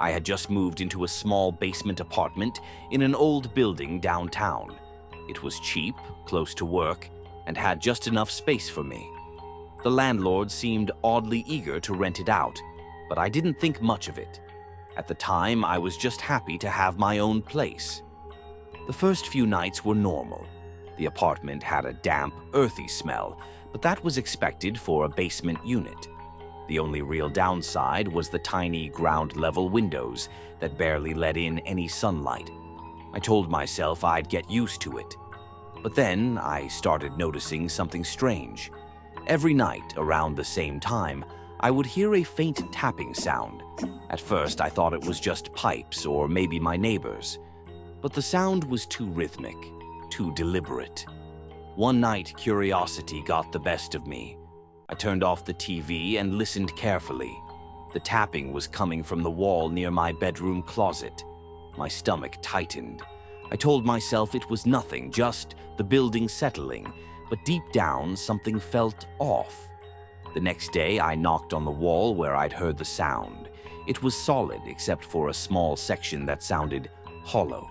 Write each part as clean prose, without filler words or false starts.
I had just moved into a small basement apartment in an old building downtown. It was cheap, close to work, and had just enough space for me. The landlord seemed oddly eager to rent it out, but I didn't think much of it. At the time, I was just happy to have my own place. The first few nights were normal. The apartment had a damp, earthy smell, but that was expected for a basement unit. The only real downside was the tiny ground-level windows that barely let in any sunlight. I told myself I'd get used to it. But then I started noticing something strange. Every night, around the same time, I would hear a faint tapping sound. At first, I thought it was just pipes or maybe my neighbors. But the sound was too rhythmic, too deliberate. One night, curiosity got the best of me. I turned off the TV and listened carefully. The tapping was coming from the wall near my bedroom closet. My stomach tightened. I told myself it was nothing, just the building settling, but deep down, something felt off. The next day, I knocked on the wall where I'd heard the sound. It was solid, except for a small section that sounded hollow.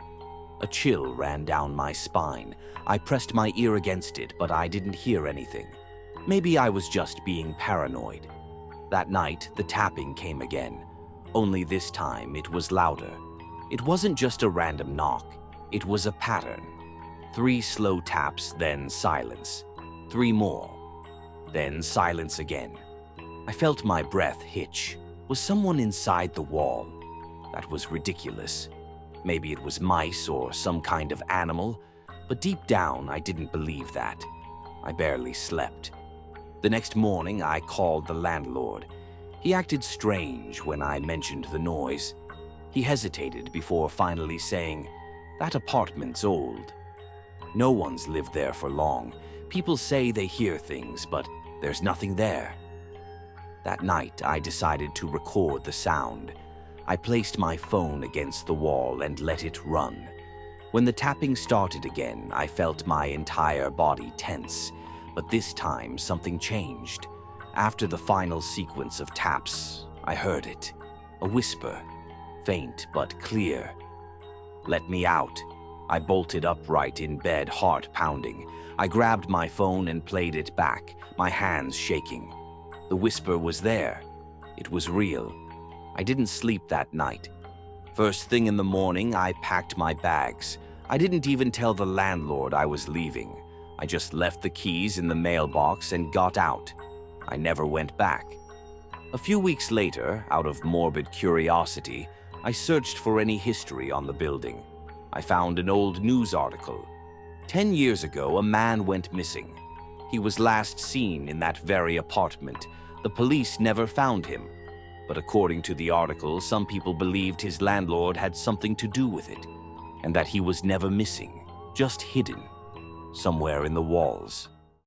A chill ran down my spine. I pressed my ear against it, but I didn't hear anything. Maybe I was just being paranoid. That night, the tapping came again. Only this time, it was louder. It wasn't just a random knock. It was a pattern. 3 slow taps, then silence. 3 more. Then silence again. I felt my breath hitch. Was someone inside the wall? That was ridiculous. Maybe it was mice or some kind of animal, but deep down, I didn't believe that. I barely slept. The next morning, I called the landlord. He acted strange when I mentioned the noise. He hesitated before finally saying, "That apartment's old. No one's lived there for long. People say they hear things, but there's nothing there." That night, I decided to record the sound. I placed my phone against the wall and let it run. When the tapping started again, I felt my entire body tense. But this time, something changed. After the final sequence of taps, I heard it. A whisper, faint but clear. "Let me out." I bolted upright in bed, heart pounding. I grabbed my phone and played it back, my hands shaking. The whisper was there. It was real. I didn't sleep that night. First thing in the morning, I packed my bags. I didn't even tell the landlord I was leaving. I just left the keys in the mailbox and got out. I never went back. A few weeks later, out of morbid curiosity, I searched for any history on the building. I found an old news article. 10 years ago, a man went missing. He was last seen in that very apartment. The police never found him. But according to the article, some people believed his landlord had something to do with it, and that he was never missing, just hidden somewhere in the walls.